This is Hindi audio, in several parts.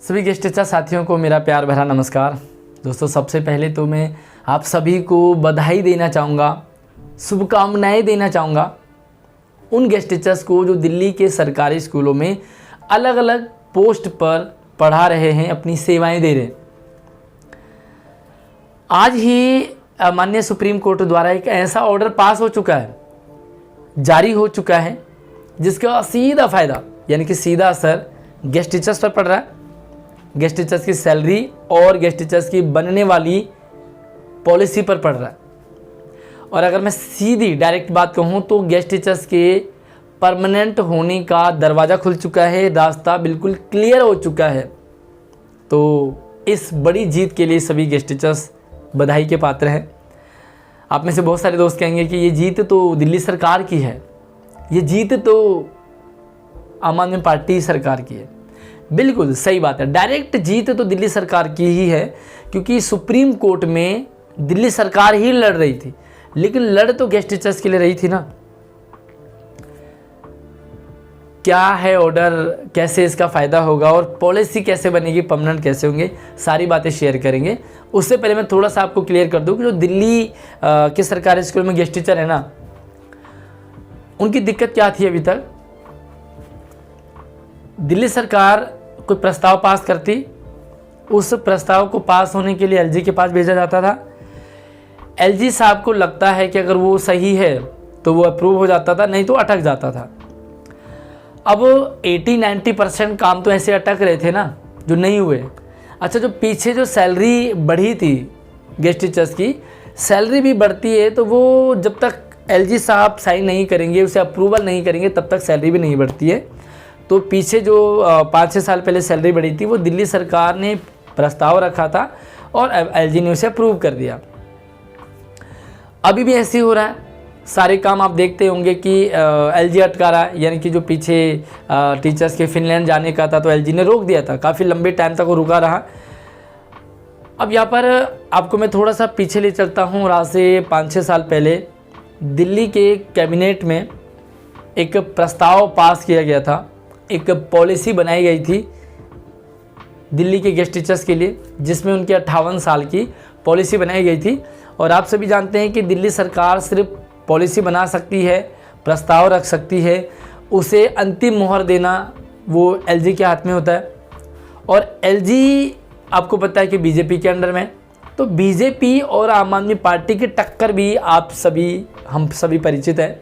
सभी गेस्ट टीचर साथियों को मेरा प्यार भरा नमस्कार। दोस्तों, सबसे पहले तो मैं आप सभी को बधाई देना चाहूँगा, शुभकामनाएं देना चाहूँगा उन गेस्ट टीचर्स को जो दिल्ली के सरकारी स्कूलों में अलग अलग पोस्ट पर पढ़ा रहे हैं, अपनी सेवाएं दे रहे हैं। आज ही माननीय सुप्रीम कोर्ट द्वारा एक ऐसा ऑर्डर पास हो चुका है, जारी हो चुका है, जिसका सीधा फ़ायदा यानी कि सीधा असर गेस्ट टीचर्स पर पड़ रहा है। गेस्ट टीचर्स की सैलरी और गेस्ट टीचर्स की बनने वाली पॉलिसी पर पड़ रहा है। और अगर मैं सीधी डायरेक्ट बात कहूँ तो गेस्ट टीचर्स के परमानेंट होने का दरवाज़ा खुल चुका है, रास्ता बिल्कुल क्लियर हो चुका है। तो इस बड़ी जीत के लिए सभी गेस्ट टीचर्स बधाई के पात्र हैं। आप में से बहुत सारे दोस्त कहेंगे कि ये जीत तो दिल्ली सरकार की है, ये जीत तो आम आदमी पार्टी सरकार की है। बिल्कुल सही बात है, डायरेक्ट जीत तो दिल्ली सरकार की ही है, क्योंकि सुप्रीम कोर्ट में दिल्ली सरकार ही लड़ रही थी, लेकिन लड़ तो गेस्ट टीचर्स के लिए रही थी ना। क्या है ऑर्डर, कैसे इसका फ़ायदा होगा और पॉलिसी कैसे बनेगी, परमानेंट कैसे होंगे, सारी बातें शेयर करेंगे। उससे पहले मैं थोड़ा सा आपको क्लियर कर दूं कि जो दिल्ली के सरकारी स्कूल में गेस्ट टीचर है ना, उनकी दिक्कत क्या थी अभी तक। दिल्ली सरकार कोई प्रस्ताव पास करती, उस प्रस्ताव को पास होने के लिए एलजी के पास भेजा जाता था। एलजी साहब को लगता है कि अगर वो सही है तो वो अप्रूव हो जाता था, नहीं तो अटक जाता था। अब 80-90% काम तो ऐसे अटक रहे थे ना, जो नहीं हुए। अच्छा, जो पीछे जो सैलरी बढ़ी थी गेस्ट टीचर्स की, सैलरी भी बढ़ती है तो वो जब तक एलजी साहब साइन नहीं करेंगे, उसे अप्रूवल नहीं करेंगे, तब तक सैलरी भी नहीं बढ़ती है। तो पीछे जो 5-6 साल पहले सैलरी बढ़ी थी, वो दिल्ली सरकार ने प्रस्ताव रखा था और एलजी ने उसे अप्रूव कर दिया। अभी भी ऐसे ही हो रहा है, सारे काम आप देखते होंगे कि एलजी अटका रहा है, यानी कि जो पीछे टीचर्स के फिनलैंड जाने का था तो एलजी ने रोक दिया था, काफ़ी लंबे टाइम तक वो रुका रहा। अब यहाँ पर आपको मैं थोड़ा सा पीछे ले चलता हूँ। आज से 5-6 साल पहले दिल्ली के कैबिनेट में एक प्रस्ताव पास किया गया था, एक पॉलिसी बनाई गई थी दिल्ली के गेस्ट टीचर्स के लिए, जिसमें उनके 58 साल की पॉलिसी बनाई गई थी। और आप सभी जानते हैं कि दिल्ली सरकार सिर्फ पॉलिसी बना सकती है, प्रस्ताव रख सकती है, उसे अंतिम मोहर देना वो एलजी के हाथ में होता है। और एलजी आपको पता है कि बीजेपी के अंडर में, तो बीजेपी और आम आदमी पार्टी की टक्कर भी हम सभी परिचित है।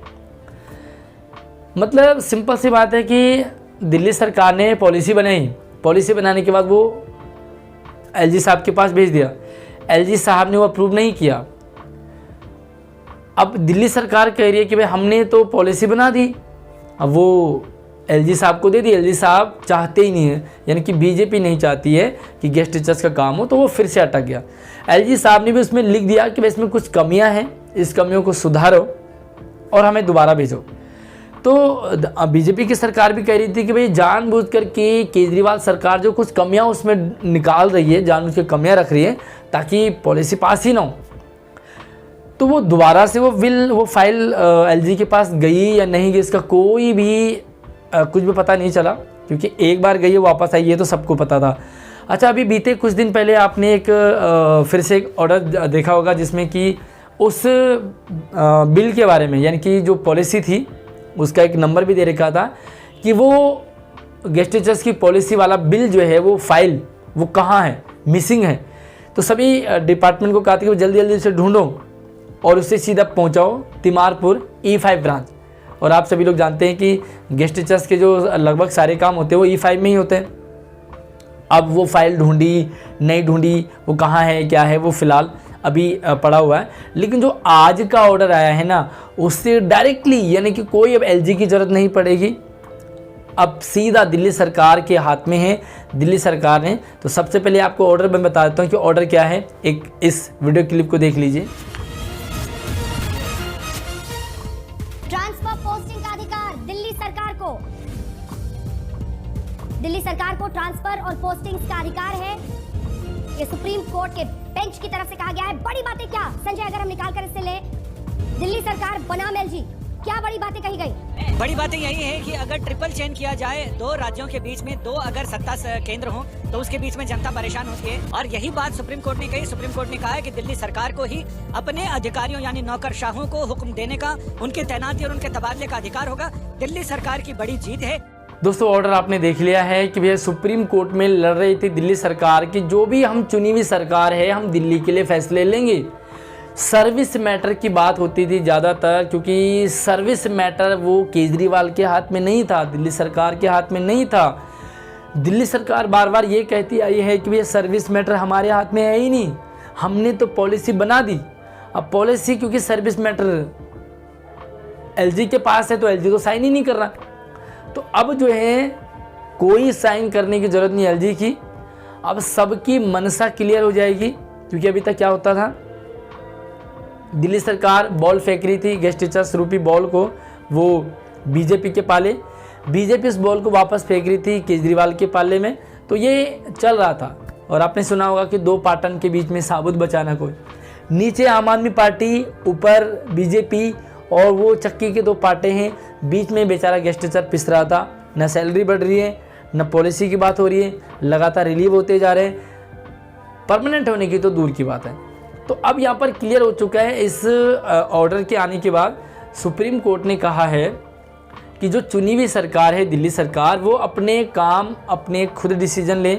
मतलब सिंपल सी बात है कि दिल्ली सरकार ने पॉलिसी बनाई, पॉलिसी बनाने के बाद वो एलजी साहब के पास भेज दिया, एलजी साहब ने वो अप्रूव नहीं किया। अब दिल्ली सरकार कह रही है कि भाई हमने तो पॉलिसी बना दी, अब वो एलजी साहब को दे दी। एलजी साहब चाहते ही नहीं है, यानी कि बीजेपी नहीं चाहती है कि गेस्ट टीचर्स का काम हो, तो वो फिर से अटक गया। एलजी साहब ने भी उसमें लिख दिया कि भाई इसमें कुछ कमियां हैं, इस कमियों को सुधारो और हमें दोबारा भेजो। तो बीजेपी की सरकार भी कह रही थी कि भाई जानबूझ कर के केजरीवाल सरकार जो कुछ कमियां उसमें निकाल रही है, जानबूझ के कमियां रख रही है ताकि पॉलिसी पास ही ना हो। तो वो दोबारा से वो फाइल एलजी के पास गई या नहीं गई, इसका कोई भी कुछ भी पता नहीं चला, क्योंकि एक बार गई है वापस आई, ये तो सबको पता था। अच्छा, अभी बीते कुछ दिन पहले आपने एक फिर से एक ऑर्डर देखा होगा, जिसमें कि उस बिल के बारे में, यानी कि जो पॉलिसी थी उसका एक नंबर भी दे रखा था कि वो गेस्ट टीचर्स की पॉलिसी वाला बिल जो है वो फाइल वो कहाँ है, मिसिंग है। तो सभी डिपार्टमेंट को कहा था कि वो जल्दी जल्दी से ढूंढो और उससे सीधा पहुंचाओ तिमारपुर E5 ब्रांच। और आप सभी लोग जानते हैं कि गेस्ट टीचर्स के जो लगभग सारे काम होते हैं वो E5 में ही होते हैं। अब वो फाइल ढूंढी नहीं ढूंढी, वो कहाँ है क्या है, वो फ़िलहाल अभी पड़ा हुआ है। लेकिन जो आज का ऑर्डर आया है ना, उससे डायरेक्टली यानी कि कोई अब एलजी की ज़रूरत नहीं पड़ेगी, अब सीधा दिल्ली सरकार के हाथ में है, दिल्ली सरकार ने। तो सबसे पहले आपको ऑर्डर मैं बता देता हूँ कि ऑर्डर क्या है, एक इस वीडियो क्लिप को देख लीजिए। ट्रांसफर पोस्टिंग का अधिकार दिल्ली सरकार को, दिल्ली सरकार को ट्रांसफर और पोस्टिंग का अधिकार है। ये सुप्रीम कोर्ट के बेंच की तरफ से कहा गया है। बड़ी बातें क्या संजय, अगर हम निकाल कर इससे ले, दिल्ली सरकार बनाम एलजी क्या बड़ी बातें कही गई? बड़ी बातें यही है कि अगर ट्रिपल चेन किया जाए, दो राज्यों के बीच में दो अगर सत्ता केंद्र हो तो उसके बीच में जनता परेशान होती है। और यही बात सुप्रीम कोर्ट ने कही। सुप्रीम कोर्ट ने कहा है कि दिल्ली सरकार को ही अपने अधिकारियों यानी नौकरशाहों को हुक्म देने का, उनकी तैनाती और उनके तबादले का अधिकार होगा। दिल्ली सरकार की बड़ी जीत है। दोस्तों ऑर्डर आपने देख लिया है कि भैया सुप्रीम कोर्ट में लड़ रही थी दिल्ली सरकार की जो भी हम चुनी हुई सरकार है, हम दिल्ली के लिए फैसले लेंगे। सर्विस मैटर की बात होती थी ज़्यादातर, क्योंकि सर्विस मैटर वो केजरीवाल के हाथ में नहीं था, दिल्ली सरकार के हाथ में नहीं था। दिल्ली सरकार बार बार ये कहती आई है कि भैया सर्विस मैटर हमारे हाथ में है ही नहीं, हमने तो पॉलिसी बना दी। अब पॉलिसी क्योंकि सर्विस मैटर एलजी के पास है तो एलजी तो साइन ही नहीं कर रहा, तो अब जो है कोई साइन करने की ज़रूरत नहीं एलजी की। अब सबकी मनसा क्लियर हो जाएगी, क्योंकि अभी तक क्या होता था, दिल्ली सरकार बॉल फेंक रही थी, गेस्ट टीचर्स रूपी बॉल को वो बीजेपी के पाले, बीजेपी इस बॉल को वापस फेंक रही थी केजरीवाल के पाले में, तो ये चल रहा था। और आपने सुना होगा कि दो पाटन के बीच में साबुत बचाना कोई, नीचे आम आदमी पार्टी, ऊपर बीजेपी, और वो चक्की के दो पाटे हैं, बीच में बेचारा गेस्ट टीचर पिस रहा था। न सैलरी बढ़ रही है, न पॉलिसी की बात हो रही है, लगातार रिलीव होते जा रहे हैं, परमानेंट होने की तो दूर की बात है। तो अब यहाँ पर क्लियर हो चुका है, इस ऑर्डर के आने के बाद सुप्रीम कोर्ट ने कहा है कि जो चुनी हुई सरकार है दिल्ली सरकार, वो अपने काम अपने खुद डिसीजन ले,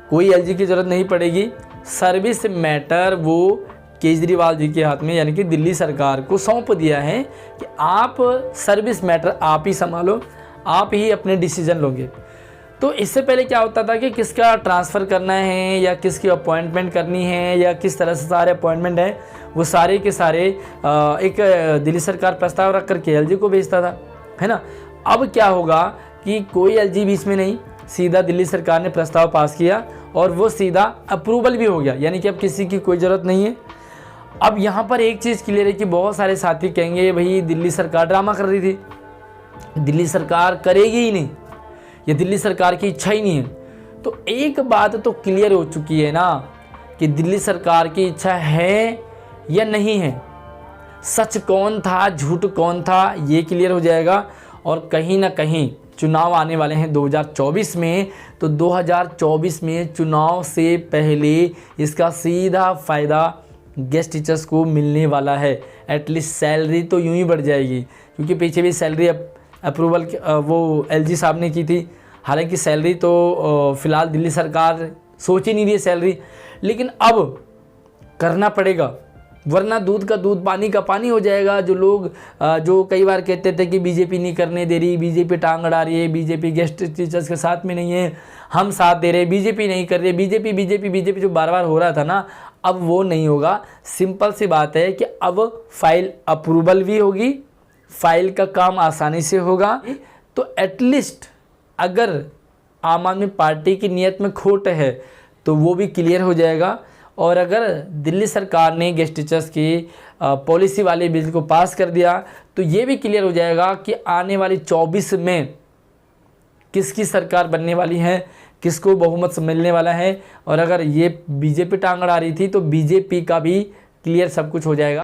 कोई एलजी की ज़रूरत नहीं पड़ेगी। सर्विस मैटर वो केजरीवाल जी के हाथ में यानी कि दिल्ली सरकार को सौंप दिया है कि आप सर्विस मैटर आप ही संभालो, आप ही अपने डिसीजन लोगे। तो इससे पहले क्या होता था कि किसका ट्रांसफ़र करना है या किसकी अपॉइंटमेंट करनी है या किस तरह से सारे अपॉइंटमेंट हैं, वो सारे के सारे एक दिल्ली सरकार प्रस्ताव रख करके एलजी को भेजता था, है ना। अब क्या होगा कि कोई एलजी बीच में नहीं, सीधा दिल्ली सरकार ने प्रस्ताव पास किया और वो सीधा अप्रूवल भी हो गया, यानी कि अब किसी की कोई ज़रूरत नहीं है। अब यहाँ पर एक चीज़ क्लियर है कि बहुत सारे साथी कहेंगे भाई दिल्ली सरकार ड्रामा कर रही थी, दिल्ली सरकार करेगी ही नहीं, ये दिल्ली सरकार की इच्छा ही नहीं है। तो एक बात तो क्लियर हो चुकी है ना कि दिल्ली सरकार की इच्छा है या नहीं है, सच कौन था झूठ कौन था ये क्लियर हो जाएगा। और कहीं ना कहीं चुनाव आने वाले हैं 2024 में, तो 2024 में चुनाव से पहले इसका सीधा फ़ायदा गेस्ट टीचर्स को मिलने वाला है। एटलीस्ट सैलरी तो यूं ही बढ़ जाएगी, क्योंकि पीछे भी सैलरी अप्रूवल वो एलजी साहब ने की थी। हालांकि सैलरी तो फ़िलहाल दिल्ली सरकार सोच ही नहीं रही है सैलरी, लेकिन अब करना पड़ेगा, वरना दूध का दूध पानी का पानी हो जाएगा। जो लोग जो कई बार कहते थे कि बीजेपी नहीं करने दे रही, बीजेपी टांग अड़ा रही है, बीजेपी गेस्ट टीचर्स के साथ में नहीं है, हम साथ दे रहे, बीजेपी नहीं कर रही, बीजेपी बीजेपी बीजेपी जो बार बार हो रहा था ना, अब वो नहीं होगा। सिंपल सी बात है कि अब फाइल अप्रूवल भी होगी, फाइल का काम आसानी से होगा। तो एटलीस्ट अगर आम आदमी पार्टी की नीयत में खोट है तो वो भी क्लियर हो जाएगा। और अगर दिल्ली सरकार ने गेस्ट टीचर्स की पॉलिसी वाले बिल को पास कर दिया तो ये भी क्लियर हो जाएगा कि आने वाली 24 में किसकी सरकार बनने वाली है, किसको बहुमत मिलने वाला है। और अगर ये बीजेपी टांग अड़ा रही थी तो बीजेपी का भी क्लियर सब कुछ हो जाएगा।